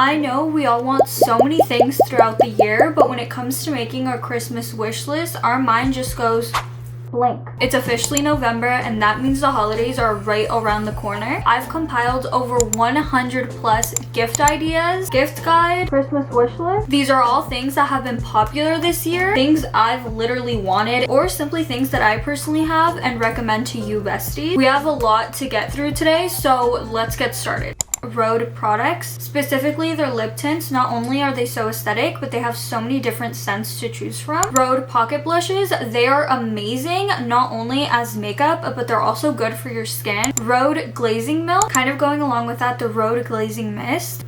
I know we all want so many things throughout the year, but when it comes to making our Christmas wish list, our mind just goes blank. It's officially November, and that means the holidays are right around the corner. I've compiled over 100 plus gift ideas, gift guide, Christmas wish list. These are all things that have been popular this year, things I've literally wanted, or simply things that I personally have and recommend to you besties. We have a lot to get through today, so let's get started. Rhode products, specifically their lip tints. Not only are they so aesthetic, but they have so many different scents to choose from. Rhode pocket blushes, they are amazing not only as makeup, but they're also good for your skin. Rhode glazing milk, kind of going along with that, the Rhode glazing mist.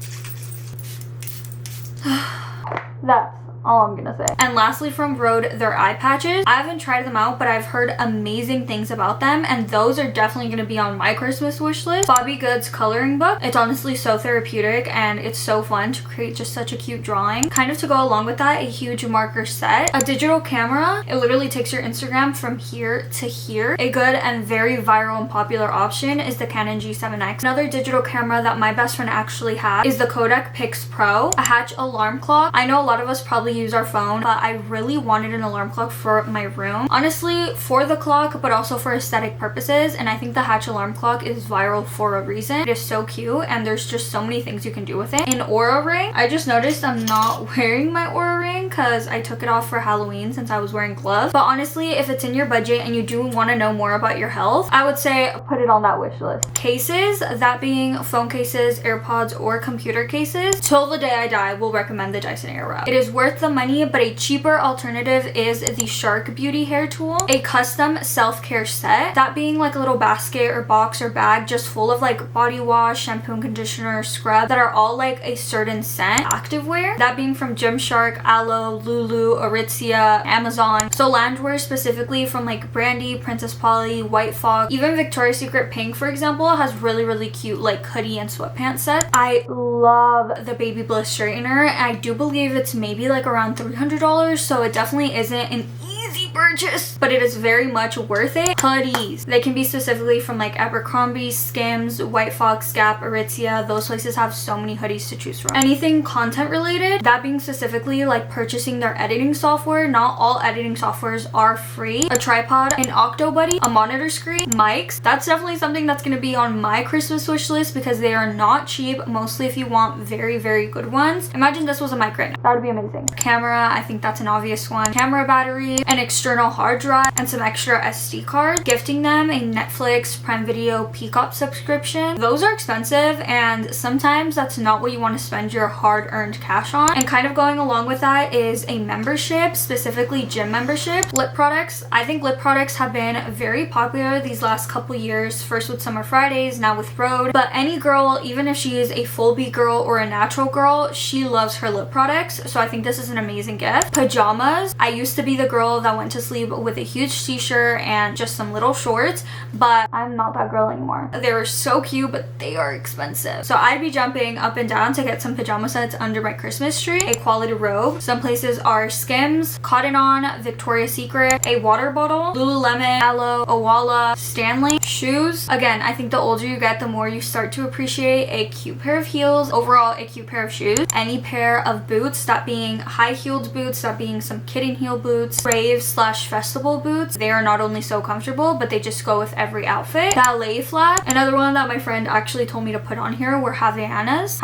That's all I'm gonna say. And lastly, from Rhode, their eye patches. I haven't tried them out, but I've heard amazing things about them, and those are definitely gonna be on my Christmas wish list. Bobby Good's coloring book. It's honestly so therapeutic, and it's so fun to create just such a cute drawing. Kind of to go along with that, a huge marker set. A digital camera. It literally takes your Instagram from here to here. A good and very viral and popular option is the Canon G7X. Another digital camera that my best friend actually has is the Kodak Pix Pro. A Hatch alarm clock. I know a lot of us probably use our phone, but I really wanted an alarm clock for my room, honestly, for the clock, but also for aesthetic purposes. And I think the Hatch alarm clock is viral for a reason. It is so cute, and there's just so many things you can do with it. An Aura ring. I just noticed I'm not wearing my Aura ring because I took it off for Halloween since I was wearing gloves. But honestly, if it's in your budget and you do want to know more about your health, I would say put it on that wish list. Cases, that being phone cases, AirPods, or computer cases. Till the day I die, will recommend the Dyson Airwrap. It is worth the money, but a cheaper alternative is the Shark Beauty hair tool. A custom self-care set, that being like a little basket or box or bag just full of like body wash, shampoo and conditioner, scrub that are all like a certain scent. Activewear, that being from Gymshark, Aloe, Lulu, Aritzia, Amazon. So loungewear specifically from like Brandy, Princess Polly, White Fox, even Victoria's Secret Pink, for example, has really cute like hoodie and sweatpants sets. I love the Baby Bliss straightener. I do believe it's maybe like around $300, so it definitely isn't an easy purchase, but it is very much worth it. Hoodies, they can be specifically from like Abercrombie, Skims, White Fox, Gap, Aritzia. Those places have so many hoodies to choose from. Anything content related, that being specifically like purchasing their editing software. Not all editing softwares are free. A tripod, an Octobuddy, a monitor screen, mics. That's definitely something that's going to be on my Christmas wish list because they are not cheap, mostly if you want very good ones. Imagine this was a mic right now. That would be amazing. Camera, I think that's an obvious one. Camera battery, an external hard drive, and some extra SD cards. Gifting them a Netflix, Prime Video, Peacock subscription. Those are expensive, and sometimes that's not what you want to spend your hard-earned cash on. And kind of going along with that is a membership, specifically gym membership. Lip products. I think lip products have been very popular these last couple years, first with Summer Fridays, now with Rhode. But any girl, even if she is a full B girl or a natural girl, she loves her lip products, so I think this is an amazing gift. Pajamas. I used to be the girl that went to sleep with a huge t-shirt and just some little shorts, but I'm not that girl anymore. They're so cute, but they are expensive. So I'd be jumping up and down to get some pajama sets under my Christmas tree. A quality robe. Some places are Skims, Cotton On, Victoria's Secret, a water bottle, Lululemon, Aloe, Owala, Stanley. Shoes. Again, I think the older you get, the more you start to appreciate a cute pair of heels. Overall, a cute pair of shoes. Any pair of boots, that being high-heeled boots, that being some kitten heel boots, rave/festival boots. They are not only so comfortable, but they just go with every outfit. Ballet flat. Another one that my friend actually told me to put on here were Havaianas.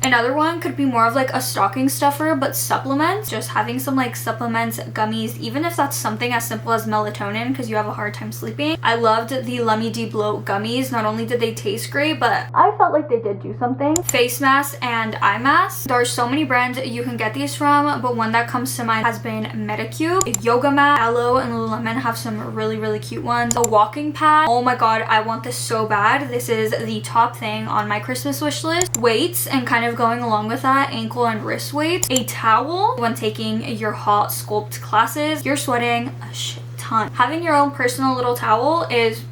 Another one could be more of like a stocking stuffer, but supplements. Just having some like supplements, gummies, even if that's something as simple as melatonin because you have a hard time sleeping. I loved the Lummy D Bloat gummies. Not only did they taste great, but I felt like they did do something. Face masks and eye masks. There are so many brands you can get these from, but one that comes to mind has been Medicube. Yoga mat, Aloe, and Lululemon have some really cute ones. A walking pad. Oh my god, I want this so bad. This is the top thing on my Christmas wish list. Weights, and kind of going along with that, ankle and wrist weights. A towel when taking your hot sculpt classes. You're sweating a shit ton. Having your own personal little towel is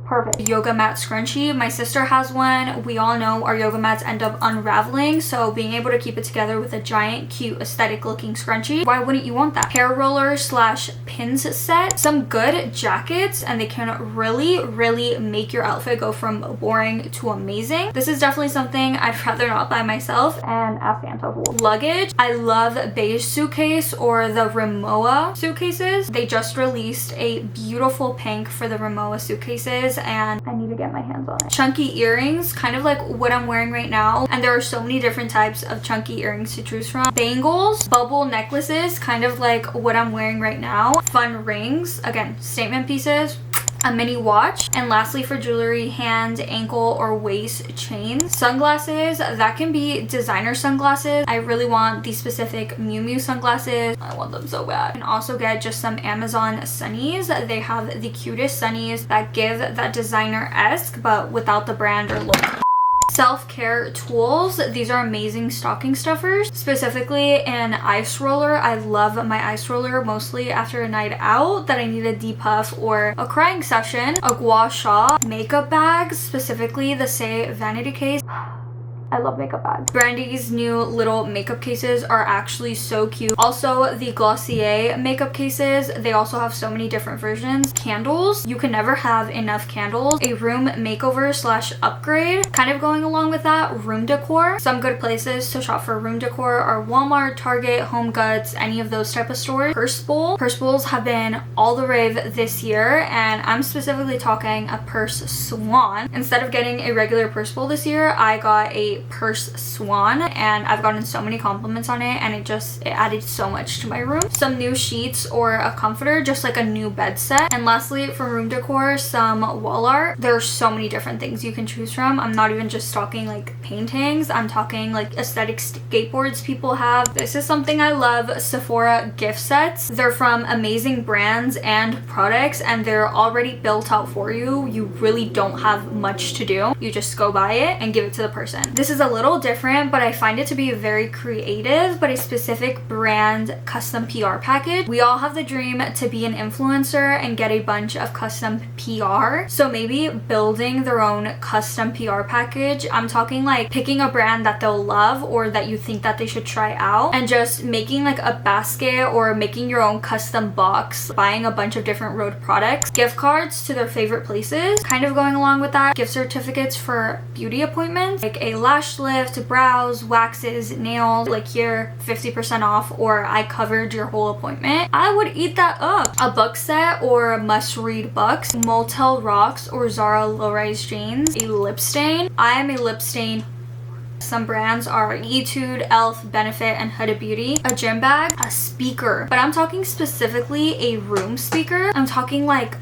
Perfect. Yoga mat scrunchie. My sister has one. We all know our yoga mats end up unraveling, so being able to keep it together with a giant, cute, aesthetic looking scrunchie, why wouldn't you want that? Hair roller slash pins set. Some good jackets, and they can really make your outfit go from boring to amazing. This is definitely something I'd rather not buy myself, and ask Santa for. Luggage. I love beige suitcase or the Rimowa suitcases. They just released a beautiful pink for the Rimowa suitcases, and I need to get my hands on it. Chunky earrings, kind of like what I'm wearing right now, and there are so many different types of chunky earrings to choose from. Bangles, bubble necklaces, kind of like what I'm wearing right now. Fun rings, again, statement pieces. A mini watch, and lastly for jewelry, hand, ankle, or waist chains. Sunglasses, that can be designer sunglasses. I really want these specific Miu Miu sunglasses. I want them so bad. And also get just some Amazon sunnies. They have the cutest sunnies that give that designer-esque but without the brand or logo. Self-care tools. These are amazing stocking stuffers, specifically an ice roller. I love my ice roller mostly after a night out that I need a depuff or a crying session. A gua sha. Makeup bags, specifically the Say vanity case. I love makeup bags. Brandy's new little makeup cases are actually so cute. Also, the Glossier makeup cases, they also have so many different versions. Candles, you can never have enough candles. A room makeover slash upgrade. Kind of going along with that, room decor. Some good places to shop for room decor are Walmart, Target, Home Goods, any of those type of stores. Purse bowl. Purse bowls have been all the rave this year, and I'm specifically talking a purse swan. Instead of getting a regular purse bowl this year, I got a purse swan, and I've gotten so many compliments on it, and it added so much to my room. Some new sheets or a comforter, just like a new bed set. And lastly, for room decor, some wall art. There are so many different things you can choose from. I'm not even just talking like paintings, I'm talking like aesthetic skateboards people have. This is something I love, Sephora gift sets. They're from amazing brands and products, and they're already built out for you. You really don't have much to do. You just go buy it and give it to the person. This is a little different, but I find it to be very creative, but a specific brand custom PR package. We all have the dream to be an influencer and get a bunch of custom PR. So maybe building their own custom PR package. I'm talking like picking a brand that they'll love or that you think that they should try out, and just making like a basket or making your own custom box, buying a bunch of different Rhode products, gift cards to their favorite places. Kind of going along with that, gift certificates for beauty appointments, like a lash lift, brows, waxes, nails, like here 50% off, or I covered your whole appointment. I would eat that up. A book set or must read books, Motel Rocks or Zara low-rise jeans, a lip stain. I am a lip stain. Some brands are Etude, Elf, Benefit, and Huda Beauty. A gym bag, a speaker, but I'm talking specifically a room speaker. I'm talking like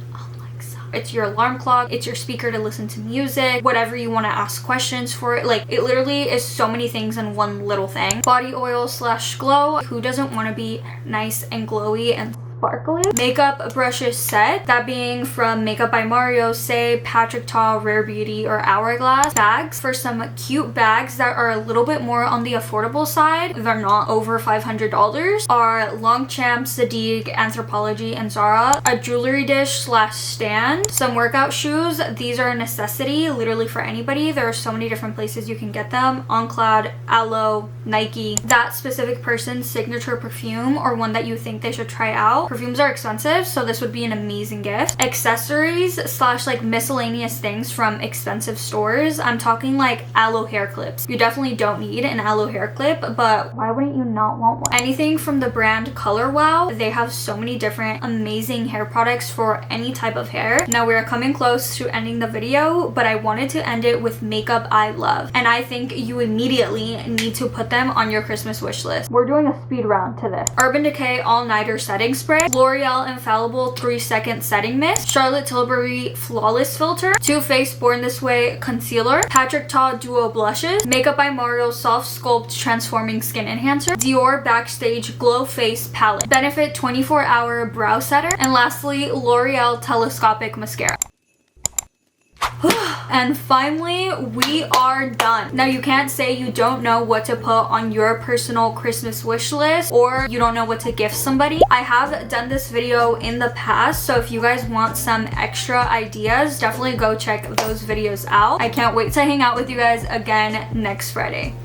it's your alarm clock, it's your speaker to listen to music, whatever you want to ask questions for it. Like, it literally is so many things in one little thing. Body oil slash glow. Who doesn't want to be nice and glowy and sparkly? Makeup brushes set, that being from Makeup by Mario, Say, Patrick Ta, Rare Beauty, or Hourglass. Bags, for some cute bags that are a little bit more on the affordable side, they're not over $500, are Longchamp, Zadig, Anthropologie, and Zara. A jewelry dish slash stand. Some workout shoes, these are a necessity literally for anybody. There are so many different places you can get them. OnCloud, Aloe, Nike. That specific person's signature perfume or one that you think they should try out. Perfumes are expensive, so this would be an amazing gift. Accessories slash like miscellaneous things from expensive stores. I'm talking like aloe hair clips. You definitely don't need an aloe hair clip, but why wouldn't you not want one? Anything from the brand Color Wow. They have so many different amazing hair products for any type of hair. Now we are coming close to ending the video, but I wanted to end it with makeup I love, and I think you immediately need to put them on your Christmas wish list. We're doing a speed round to this. Urban Decay All-Nighter Setting Spray, L'Oreal Infallible 3-Second Setting Mist, Charlotte Tilbury Flawless Filter, Too Faced Born This Way Concealer, Patrick Ta Duo Blushes, Makeup by Mario Soft Sculpt Transforming Skin Enhancer, Dior Backstage Glow Face Palette, Benefit 24-Hour Brow Setter, and lastly, L'Oreal Telescopic Mascara. And finally, we are done. Now, you can't say you don't know what to put on your personal Christmas wish list or you don't know what to gift somebody. I have done this video in the past, so if you guys want some extra ideas, definitely go check those videos out. I can't wait to hang out with you guys again next Friday.